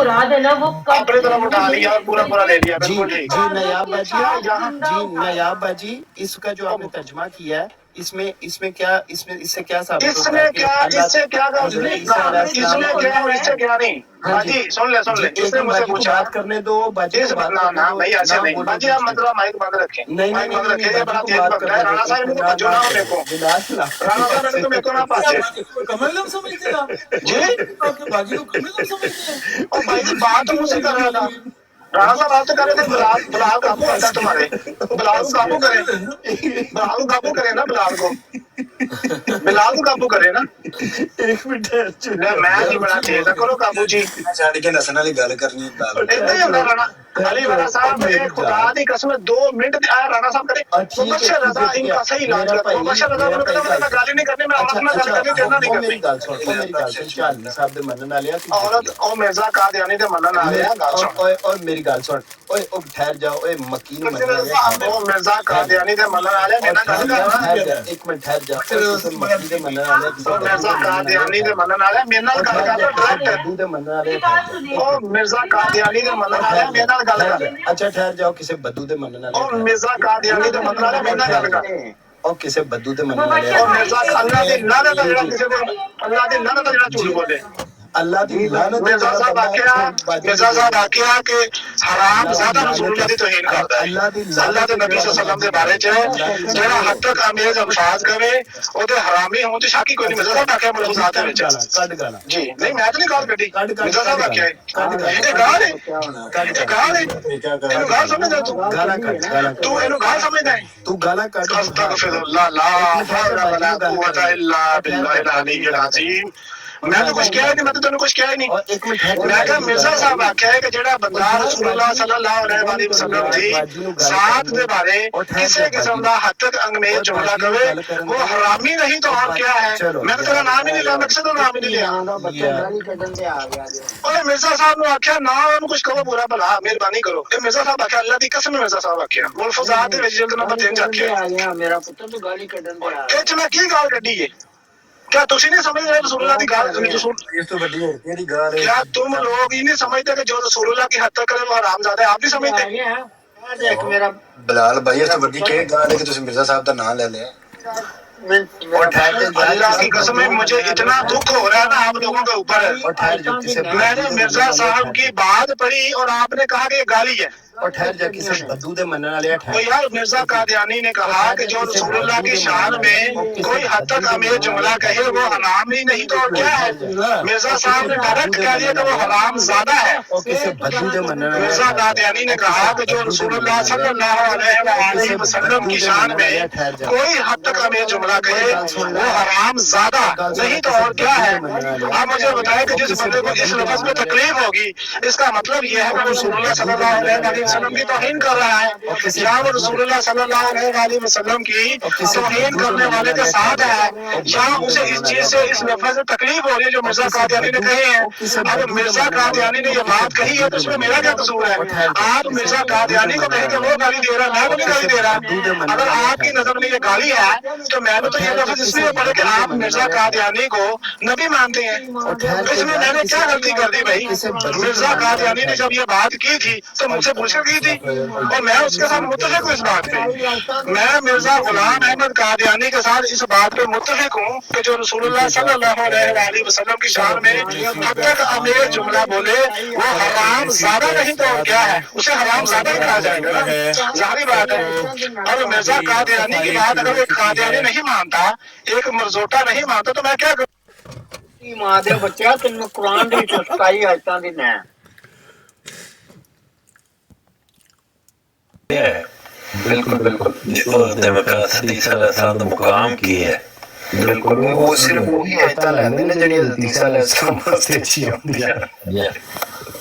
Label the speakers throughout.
Speaker 1: मुराद है ना वो
Speaker 2: अपनी तरफ उठा लिया और पूरा पूरा ले लिया।
Speaker 3: जी
Speaker 2: बिल्कुल
Speaker 3: जी नयाब बाजी, जी
Speaker 1: जी
Speaker 3: नयाब बाजी, इसका जो आपने तर्जमा किया है, इसमें क्या, इससे क्या साबित होता
Speaker 2: इसमें
Speaker 3: है कि
Speaker 2: क्या, इससे क्या
Speaker 3: हज़रत ईसा अलैहिस्सलाम
Speaker 2: इसमें क्या और इससे क्या नहीं।
Speaker 3: हाँ जी
Speaker 2: बाजी सुन ले
Speaker 3: जी,
Speaker 2: इसने
Speaker 3: एक
Speaker 2: मुझसे
Speaker 3: बाजी को
Speaker 2: पूछा
Speaker 3: बात करने दो, बाजी
Speaker 2: इस
Speaker 3: को बात
Speaker 2: ना
Speaker 3: करने
Speaker 2: ना
Speaker 3: दो,
Speaker 2: भाई ऐसे
Speaker 3: ना
Speaker 2: नहीं
Speaker 3: बोलो
Speaker 2: बाजी,
Speaker 3: बीच
Speaker 2: आप
Speaker 3: में।
Speaker 2: मतलब माइक बंद रखें,
Speaker 3: नहीं
Speaker 2: माइक
Speaker 3: नहीं
Speaker 2: बंद
Speaker 3: नहीं
Speaker 2: रखें,
Speaker 3: नहीं,
Speaker 2: ये
Speaker 3: बाजी
Speaker 2: बड़ा
Speaker 3: को
Speaker 2: तेज
Speaker 3: बात
Speaker 2: बनता है।
Speaker 3: करने
Speaker 2: राणा
Speaker 3: दो,
Speaker 2: साहब इनको
Speaker 3: ना
Speaker 2: भज्जो
Speaker 3: ना
Speaker 2: ना मेरे
Speaker 3: करो
Speaker 2: को,
Speaker 3: बिलाल
Speaker 2: राणा साहब मैंने तो मेरे को ना पाचे
Speaker 4: कमल समझते हैं आप
Speaker 2: जी।
Speaker 4: बाजी को कमल समझते हैं।
Speaker 2: और भाई बात तो मुझसे कर रहा था, राणा साहब आप तो कर रहे थे बिलाल, बिलाल काबू करता है तुम्हारे, बिलाल को काबू करे, बिलाल को काबू करे ना, बिलाल को, बिलाल को काबू करे ना।
Speaker 3: एक मिनट
Speaker 2: मैं जी बड़ा तेज है, करो काबू जी।
Speaker 5: छड़ के नसन वाली गल करनी
Speaker 2: इतना ही होता राणा अली वाला साहब, खुदा दी कसम 2 मिनट आया राणा साहब करे मुबशर रजा इनका सही इलाज कर, मुबशर रजा बोलो कहता मैं गाली नहीं करनी, मैं औरत में गल करनी, तेरे नहीं
Speaker 3: मेरी
Speaker 2: करनी।
Speaker 3: गल सुन, मेरी गल सुन, शाली साहब दे मनन वाले
Speaker 2: औरत ओ मिर्जा कादियानी दे मनन आ गया गल सुन,
Speaker 3: ओए मेरी गल सुन, ओए ओ ठहर जा, ओए मकीन मनन वाले
Speaker 2: ओ मिर्जा कादियानी दे मनन आ गया, मेरा गल कर,
Speaker 3: एक मिनट ठहर जा, मकीन दे मनन वाले,
Speaker 2: ओ मिर्जा कादियानी दे मनन आ गया, मेरे नाल गल कर डायरेक्ट।
Speaker 3: बद्दू दे मनन वाले,
Speaker 2: ओ मिर्जा कादियानी दे मनन आ गया, मेरे नाल गल कर।
Speaker 3: अच्छा ठहर जाओ, किसे बद्दू दे मनन
Speaker 2: ओ
Speaker 3: वाले,
Speaker 2: मिर्जा कादियानी दे मनन आ गया, मेरे नाल गल कर।
Speaker 3: और किसे बद्दू दे मनन वाले,
Speaker 2: ओ मिर्जा अल्लाह दी लानत है जेड़ा किसी दे, अल्लाह दी लानत है जेड़ा झूठ बोले।
Speaker 3: अल्लाह दी लानत।
Speaker 2: मिर्जा साहब आखिया कि हराम ज्यादा रसूलुल्लाह दी तौहीन करदा है, अल्लाह दे नबी सल्लल्लाहु अलैहि वसल्लम दे बारे च जेड़ा हद तक अमेज अल्फाज करे ओदे हरामी होण च शक ही कोई नहीं। मिर्जा साहब आखिया मलफूजात दे विच
Speaker 3: कट गाला
Speaker 2: जी नहीं, मैं तो नहीं गाल कड्डी, मिर्जा साहब आखिया ये गाल है, ये गाल है, इनु गाल समझदा तू,
Speaker 3: गाला कट,
Speaker 2: तू इनु गाल समझदा है,
Speaker 3: तू गाला कट।
Speaker 2: अस्तगफिरुल्लाह ला हौला वला कुव्वता इल्ला बिल्लाहिल अलीय्यिल अज़ीम। मैं तो कुछ कहा नहीं, मैं तो तेन कुछ कहा ही नहीं। मैं कहा मिर्जा साहब आख्या है कि जेड़ा बंदा रसूलुल्लाह सल्लल्लाहु अलैहि वसल्लम दी साथ दे बारे किसी किस्म दा हद तक अंग्रेज जुमला कहे वो हरामी नहीं तो और क्या है। मैं तो तेरा नाम ही नहीं लिया, मैं किसी का नाम ही नहीं लिया। ओए मिर्जा साहब ने आख्या ना उन्हें कुछ कहो बुरा भला मेहरबानी करो। ये मिर्जा साहब आख्या अल्लाह दी कसम मिर्जा साहब आख्या मुल्फुजात दे विच जिल्द नंबर 3 आख्या मेरा पुत्र तो गाली कढन दे आ गया। मैं की गाल कढी है? क्या तुम नहीं समझ रहे रसूलुल्लाह की गाल?
Speaker 5: इस तो बड़ी तेरी गाल है।
Speaker 2: क्या तुम लोग ही नहीं समझते कि जो रसूलुल्लाह की हत्या करे वो हरामजादा है? आप नहीं समझते?
Speaker 5: देख मेरा बिलाल भाई इस तो बड़ी के गाल है कि तुम मिर्जा साहब का नाम ले लिया।
Speaker 2: अल्लाह की कसम है मुझे इतना दुख हो रहा है ना आप लोगों के ऊपर। मैंने मिर्जा साहब की बात पढ़ी और आपने कहा कि ये गाली है।
Speaker 3: और ठहर जा, किसे बद्दू दे मनन वाले
Speaker 2: तो यार मिर्जा कादियानी ने कहा कि जो रसूलुल्लाह की शान में कोई हद तक अमीर जुमला कहे वो हराम ही नहीं तो और क्या है। मिर्जा साहब ने डायरेक्ट कह दिया कि वो हराम ज्यादा है।
Speaker 3: और किसे बद्दू दे मनन
Speaker 2: मिर्जा कादियानी ने कहा कि जो रसूलुल्लाह सल्लल्लाहु अलैहि वसल्लम की शान में कोई हद तक अमीर जुमला कहे वो हराम ज्यादा नहीं तो और क्या है। आप मुझे बताएं कि जिस बंदे को इस लफ्ज में तकलीफ होगी इसका मतलब यह है कि रसूलुल्लाह सल्लल्लाहु अलैहि वसल्लम की तौहीन कर रहा है या वो रसूलुल्लाह सल्लल्लाहु अलैहि वसल्लम की तौहीन करने वाले के साथ है या उसे इस चीज से इस लफ्ज में तकलीफ हो रही है जो मिर्जा कादियानी ने कहे हैं। अब मिर्जा कादियानी ने ये बात कही है तो इसमें मेरा क्या कसूर है? आप मिर्जा कादियानी को कहें कि वो गाली दे रहा है, मैं तो नहीं गाली दे रहा। अगर आपकी नजर में ये गाली है तो मैंने तो ये लफ्ज इसलिए पढ़े कि आप मिर्जा कादियानी को नबी मानते हैं। इसमें मैंने क्या गलती कर दी भाई? मिर्जा कादियानी ने जब ये बात की थी तो मुझसे पूछकर की थी और मैं उसके साथ मुत्तफिक हूँ इस बात पे। मैं मिर्जा गुलाम अहमद कादियानी के साथ इस बात पे मुत्तफिक हूँ कि जो रसूलुल्लाह सल्लल्लाहु अलैहि वसल्लम की शान में हद तक अमीर जुमला बोले वो हराम ज्यादा नहीं तो और क्या है, उसे हराम ज्यादा ही कहा जाएगा ना, जाहिर बात है। और मिर्जा कादियानी की बात अगर एक कादियानी नहीं मानता, एक मरजोटा नहीं मानता तो मैं क्या करूं?
Speaker 6: मां दे बच्चा तेन कुरान दी 27 आयतां दी नै
Speaker 7: बिल्कुल बिल्कुल मुकाम की है
Speaker 5: बिल्कुल वो सिर्फ वही आयतां लैंदे ने जेहड़ी हज़रत ईसा अलैहिस्सलाम वास्ते अच्छी होंदियां।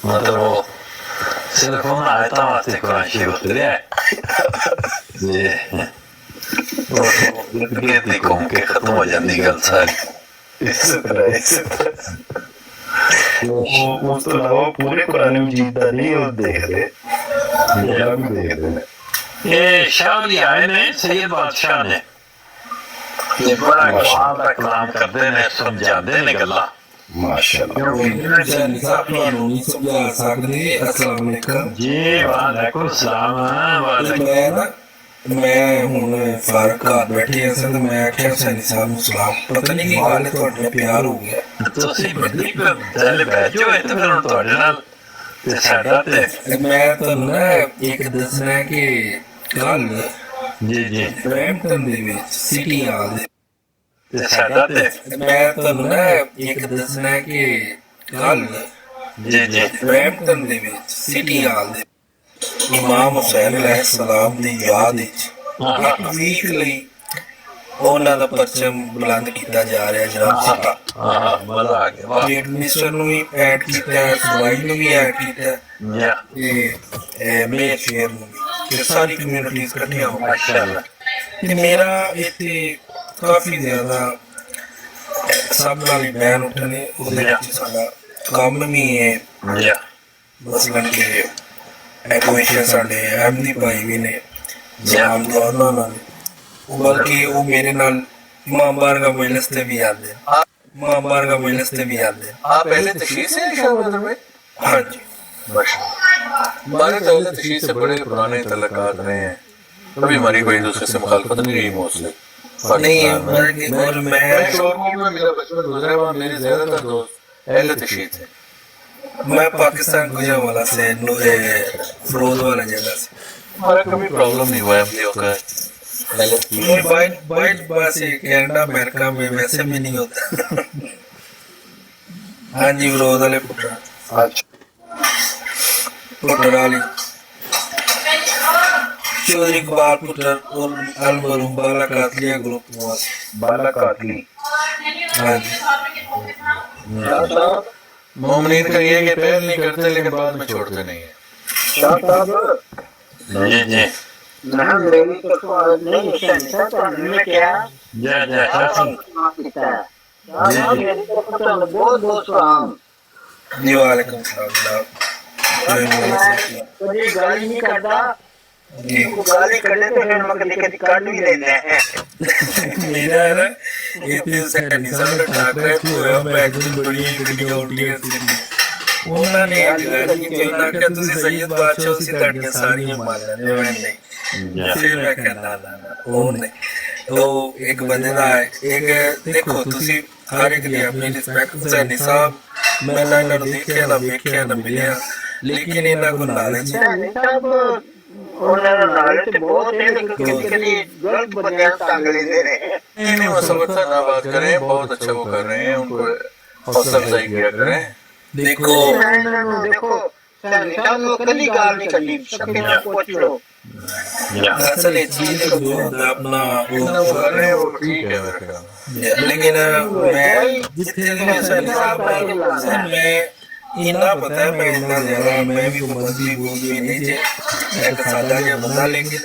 Speaker 7: मतलब वो सिर्फ उन आयतां वास्ते कुरान शरीफ उतरिया है ये घूम के खत्म हो जाती गल सारी।
Speaker 5: उस तो अलावा पूरे कुरान मजीद दा नहीं वो देखदे
Speaker 7: ये शाह जी आए ने सैयद बादशाह ने ये बड़ा कमाल का कलाम करते ने समझाते ने गल्ला
Speaker 5: माशाल्लाह
Speaker 1: साहब ਤੁਹਾਨੂੰ ਨਹੀਂ ਸਮਝਾ ਸਕਦੇ। अस्सलाम वालेकुम
Speaker 7: जी वालेकुम सलाम।
Speaker 1: मैं ਹੁਣ ਫਾਰਕ ਘਰ ਬੈਠੇ ਅਸਾਂ ਤੇ ਮੈਂ ਆਖਿਆ ਸੈਣੀ ਸਾਹਿਬ ਨੂੰ ਸਲਾਮ, ਪਤਾ ਨਹੀਂ ਕੀ ਗੱਲ ਹੈ ਤੁਹਾਡੇ ਨਾਲ ਪਿਆਰ ਹੋ ਗਿਆ।
Speaker 7: ਤੁਸੀਂ ਬੜੀ ਦਿਲ ਬੈਠੋ ਤੇ ਫਿਰ ਹੁਣ ਤੁਹਾਡੇ ਨਾਲ ਤੇ ਸਾਡਾ ਤੇ
Speaker 1: ਮੈਂ ਤੁਹਾਨੂੰ ਨਾ ਇੱਕ ਦੱਸਣਾ ਕਿ ਕੱਲ
Speaker 7: ਜੀ ਜੀ
Speaker 1: ਬਰੈਂਪਟਨ ਦੇ ਵਿੱਚ ਸਿਟੀ ਹਾਲ
Speaker 7: ਤੇ ਸਾਡਾ ਤੇ
Speaker 1: ਮੈਂ ਤੁਹਾਨੂੰ ਨਾ ਇੱਕ ਦੱਸਣਾ ਕਿ ਕੱਲ
Speaker 7: ਜੀ ਜੀ
Speaker 1: ਬਰੈਂਪਟਨ ਦੇ ਵਿੱਚ ਸਿਟੀ ਹਾਲ ਦੇ ਇਮਾਮ ਹੁਸੈਨ ਅਲੈਹਿਸਲਾਮ ਦੀ ਯਾਦ ਵਿੱਚ ਇੱਕ ਵੀਕ ਲਈ ਉਹਨਾਂ ਦਾ ਪਰਚਮ ਬੁਲੰਦ ਕੀਤਾ ਜਾ ਰਿਹਾ ਜਨਾਬ ਸਿੱਕਾ।
Speaker 7: ਹਾਂ ਮਜ਼ਾ ਆ ਗਿਆ ਵਾਹ
Speaker 1: ਸਟੇਟ ਮਿਨਿਸਟਰ ਨੂੰ ਵੀ ਐਡ ਕੀਤਾ, ਸਵਾਈ ਨੂੰ ਵੀ ਐਡ ਕੀਤਾ
Speaker 7: ਯਾ
Speaker 1: ਤੇ ਮੇਅਰ ਸ਼ੇਰ ਨੂੰ ਵੀ, ਤੇ ਸਾਰੀ ਕਮਿਊਨਿਟੀਜ਼ ਇਕੱਠੀਆਂ ਹੋ ਗਈਆਂ।
Speaker 7: ਮਾਸ਼ਾਅੱਲਾ
Speaker 1: ਤੇ ਮੇਰਾ ਇੱਥੇ ਕਾਫੀ ਜ਼ਿਆਦਾ ਸਭ ਨਾਲ ਹੀ ਬੈਨ ਉੱਠਣੇ, ਉਹਦੇ ਵਿੱਚ ਸਾਡਾ ਕੰਮ ਵੀ ਹੈ।
Speaker 7: ਯਾ
Speaker 1: ਮਸਲਨ ਕਿ ਐਕੁਏਸ਼ਨ ਸਾਡੇ ਅਹਿਮਦੀ ਭਾਈ ਵੀ ਨੇ ਜਾਮ ਦੋਨਾਂ ਨਾਲ, ਬਲਕਿ ਉਹ ਮੇਰੇ ਨਾਲ ਇਮਾਮ ਬਾਰਗਾ ਮਜਲਿਸ ਤੇ ਵੀ ਆਉਂਦੇ, ਇਮਾਮ ਬਾਰਗਾ ਮਜਲਿਸ ਤੇ भी आते हैं।
Speaker 8: आप पहले तशरीफ से शाहबाद में?
Speaker 1: हाँ जी,
Speaker 8: हमारे पहले तशरीफ से बड़े पुराने तल्लुकात रहे हैं, कभी हमारी कोई दूसरे से मुखालफत नहीं रही मोस्टली।
Speaker 1: नहीं और मैं
Speaker 8: शोरूम में मेरा बचपन गुजरा हुआ, मेरे ज्यादातर दोस्त अहले तशरीफ थे।
Speaker 1: मैं पाकिस्तान गुजरांवाला से फरोज वाला जगह से,
Speaker 8: हमारा कभी प्रॉब्लम नहीं हुआ एमडीओ का।
Speaker 1: वाइट बात से कनाडा अमेरिका में वैसे भी नहीं होता। हाँ जी, फरोज वाले पुटरा वाली चौधरी इकबाल पुत्र और अलमरूम बाला कातलिया ग्रुप
Speaker 5: बाला कातली।
Speaker 1: हाँ जी,
Speaker 8: मोमिनीन का ये है कि पहल नहीं करते लेकिन बाद में छोड़ते नहीं है।
Speaker 6: शाह साहब
Speaker 7: जी जी
Speaker 6: मैं मेरी तो नहीं शहनशाह तो हमने क्या
Speaker 7: जय जय हसन
Speaker 6: किया है। शाह मेरी तरफ तो बहुत बहुत सलाम।
Speaker 1: जी वालेकुम सलाम।
Speaker 6: कोई गाली नहीं करता,
Speaker 1: जी
Speaker 6: गाली करने तो फिर मैं कभी कभी काट भी देते हैं।
Speaker 1: मेरा है ना इतने सेकंड निशान ठाकरे होया मैं एक दिन बड़ी वीडियो उल्टी थी ਉਹਨਾਂ ਨੇ ਗੱਲ ਕੀਤੀ, ਉਹਨਾਂ ਕਿ ਤੁਸੀਂ ਸੈयद ਬਾਦਸ਼ਾਹ ਸੀ ਤੁਹਾਡੀਆਂ ਸਾਰੀਆਂ ਮਾਲਾਂ ਨੇ ਨਹੀਂ। ਫਿਰ ਮੈਂ ਕਹਿੰਦਾ ਨਾ ਉਹ ਨਹੀਂ, ਉਹ ਇੱਕ ਬੰਦੇ ਦਾ ਇੱਕ ਦੇਖੋ ਤੁਸੀਂ ਹਰ ਇੱਕ ਦੀ ਆਪਣੀ ਰਿਸਪੈਕਟ ਸੈਣੀ ਸਾਹਿਬ, ਮੈਂ ਨਾ ਇਹਨਾਂ ਨੂੰ ਦੇਖਿਆ ਨਾ ਵੇਖਿਆ ਨਾ ਮਿਲਿਆ, ਲੇਕਿਨ ਇਹਨਾਂ ਕੋਲ ਨਾਲੇਜ
Speaker 6: साहब ਉਹਨਾਂ ਦਾ ਨਾਲ ਤੇ ਬਹੁਤ ਹੈ, लेकिन कभी गलत बंदे टांग लेते हैं।
Speaker 8: नहीं वो समझता ना बात करें, बहुत अच्छा वो कर रहे हैं, उनको हौसला अफजाई किया करें।
Speaker 1: देखो
Speaker 6: देखो शहनशाह को कभी गाल नहीं करनी, सबके नाम पूछ लो।
Speaker 1: असल ये चीज जो अपना
Speaker 8: जितना वो कर रहे हैं वो ठीक है मेरे ख्याल में।
Speaker 1: लेकिन मैं जितने मैं इतना पता है, मैं इतना ज्यादा मैं भी मजहबी बोल नहीं थे, एक सादा या बंदा, लेकिन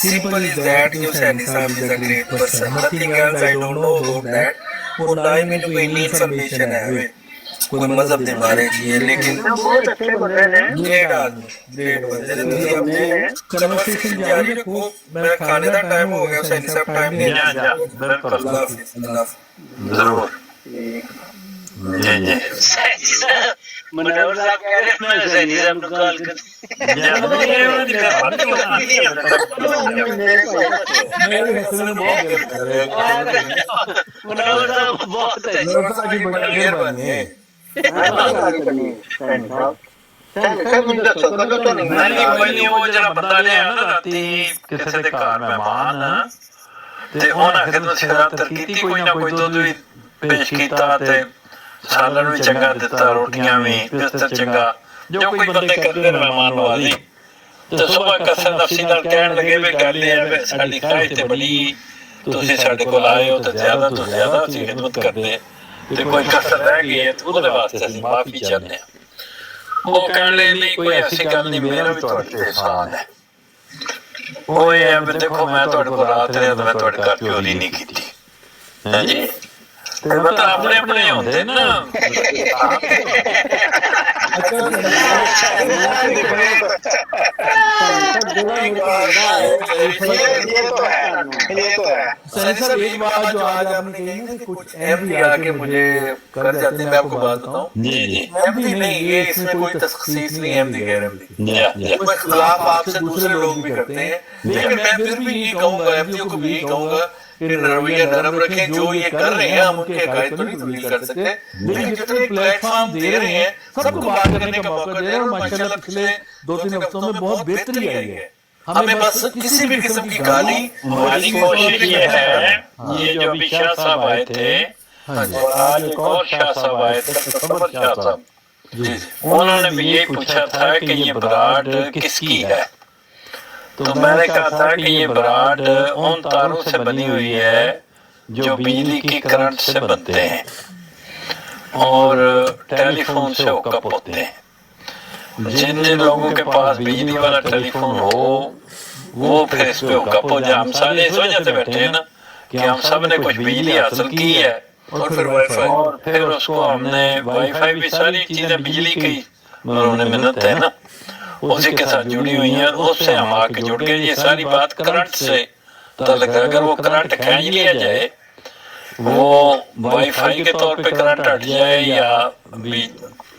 Speaker 1: simple is that you said Nisam is a great person, nothing else I don't know about that, वो ना ही मेरे को इतनी इन्फॉर्मेशन है कोई मजहब के बारे में, लेकिन
Speaker 6: बहुत अच्छे बंदे हैं।
Speaker 1: ग्रेट आदमी, ग्रेट बंदे ਤੁਸੀਂ अपने कन्वर्सेशन जारी रखो। मैं खाने का टाइम हो गया, सैनी साहब टाइम नहीं
Speaker 7: जा जा बिल्कुल
Speaker 1: अल्लाह हाफिज़, अल्लाह हाफिज़।
Speaker 7: जरूर जी जी
Speaker 6: मनोहर साहब कह रहे हैं मैं सैनी साहब को कॉल कर मनोहर साहब बहुत
Speaker 1: मेहरबानी है।
Speaker 7: नहीं वो जरा बंदा ने ना राती किसी ਦੇ ਘਰ ਮਹਿਮਾਨ ਤੇ ਉਹਨਾਂ ਖਿਦਮਤ ਸਿਰਾਤ ਕੀਤੀ, ਕੋਈ ਨਾ ਕੋਈ ਦੁੱਧ ਵੀ ਪੇਸ਼ ਕੀਤਾ ਤੇ ਸਾਲਨ ਵੀ ਚੰਗਾ ਦਿੱਤਾ, ਰੋਟੀਆਂ ਵੀ, ਬਿਸਤਰ ਚੰਗਾ, ਜੋ ਕੋਈ ਬੰਦੇ ਕਰਦੇ ਨੇ ਮਹਿਮਾਨ ਨਵਾਜ਼ੀ। ਤੇ ਸੁਬਹ ਕਸਰ ਨਫਸੀ ਨਾਲ ਕਹਿਣ ਲੱਗੇ ਵੀ ਗੱਲ ਇਹ ਹੈ ਸਾਡੀ ਖਾਹਿਸ਼ ਤੇ ਬੜੀ, ਤੁਸੀਂ ਸਾਡੇ ਕੋਲ ਆਏ ਹੋ ਤੇ ਜ਼ਿਆਦਾ ਤੋਂ ਜ਼ਿਆਦਾ ਅਸੀਂ ਖਿਦਮਤ ਕਰਦੇ ਤੇ ਕੋਈ ਕਸਰ ਰਹਿ ਗਈ ਹੈ ਤੇ ਉਹਦੇ ਵਾਸਤੇ ਅਸੀਂ ਮਾਫੀ ਚਾਹੁੰਦੇ ਹਾਂ। ਉਹ ਕਹਿਣ ਲਈ ਨਹੀਂ ਕੋਈ ਐਸੀ ਗੱਲ ਨਹੀਂ, ਮੇਰਾ ਵੀ ਤੁਹਾਡੇ ਤੇ ਇਹਸਾਨ ਹੈ। ਉਹ ਇਹ ਹੈ ਵੀ ਦੇਖੋ ਮੈਂ ਤੁਹਾਡੇ ਕੋਲ ਰਾਤ ਰਿਹਾ ਤਾਂ ਮੈਂ ਤੁਹਾਡੇ ਘਰ ਚੋਰੀ ਨਹੀਂ ਕੀਤੀ ਹੈ ਜੀ, ਤੇ ਮਤਲਬ ਆਪਣੇ ਆਪਣੇ ਹੁੰਦੇ ਨਾ।
Speaker 2: ये तो है
Speaker 1: सही साहब एक बात जो आज आपने कही ना कि कुछ
Speaker 8: एम भी आके मुझे कर जाते हैं, मैं आपको बात बताऊं, एम भी नहीं, ये इसमें कोई तखसीस नहीं एम दी गैर एम दी, इसमें खिलाफ आपसे दूसरे लोग भी करते हैं, लेकिन मैं फिर भी यही कहूंगा, एमपीओ को भी यही कहूंगा कि रवैया नरम रखें। जो ये कर रहे हैं हम उनके हकायत तो नहीं तब्दील कर सकते, लेकिन जितने प्लेटफॉर्म दे रहे हैं सबको बात करने का मौका दे रहे हैं, और माशाल्लाह पिछले 2-3 हफ्तों में बहुत बेहतरी आई है। हमें बस किसी भी किस्म की गाली,
Speaker 7: हमारी कोशिश ये है, ये जो अभी शाह साहब आए थे और आज एक और शाह साहब आए थे, मुस्तफा शाह साहब, उन्होंने भी ये पूछा था कि ये बराड किसकी है। तो मैंने कहा था कि ये बराड उन तारों से बनी हुई है जो बिजली की करंट से बनते हैं और टेलीफोन से हुकअप होते हैं। जिन जिन लोगों के पास बिजली वाला टेलीफोन हो वो फिर इस पे हुकअप हो जाए। हम सारे इस वजह से बैठे हैं ना कि हम सब ने कुछ बिजली हासिल की है
Speaker 8: और फिर वाईफाई,
Speaker 7: और फिर उसको हमने वाईफाई भी सारी चीजें बिजली की उन्होंने मिन्नत है ना उसी के साथ जुड़ी हुई हैं, उससे हम आके जुड़ गए। ये सारी बात करंट से ताल्लुक है। अगर वो करंट खींच लिया जाए, वो वाईफाई के तौर पे करंट हट जाए या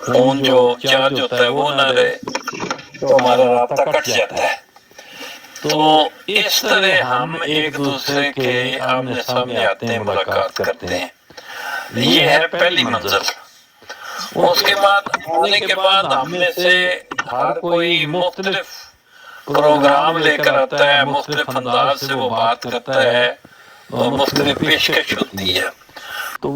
Speaker 7: फोन जो चार्ज होता है वो ना रहे तो हमारा रास्ता कट जाता है। तो इस तरह हम एक दूसरे के आमने सामने आते हैं, मुलाकात करते हैं। ये है पहली मंजिल। उसके बाद आने के बाद हम में से हर कोई मुख्तलिफ प्रोग्राम लेकर आता है, मुख्तलिफ अंदाज से वो बात करता है और मुख्तलिफ पेशकश होती है। तो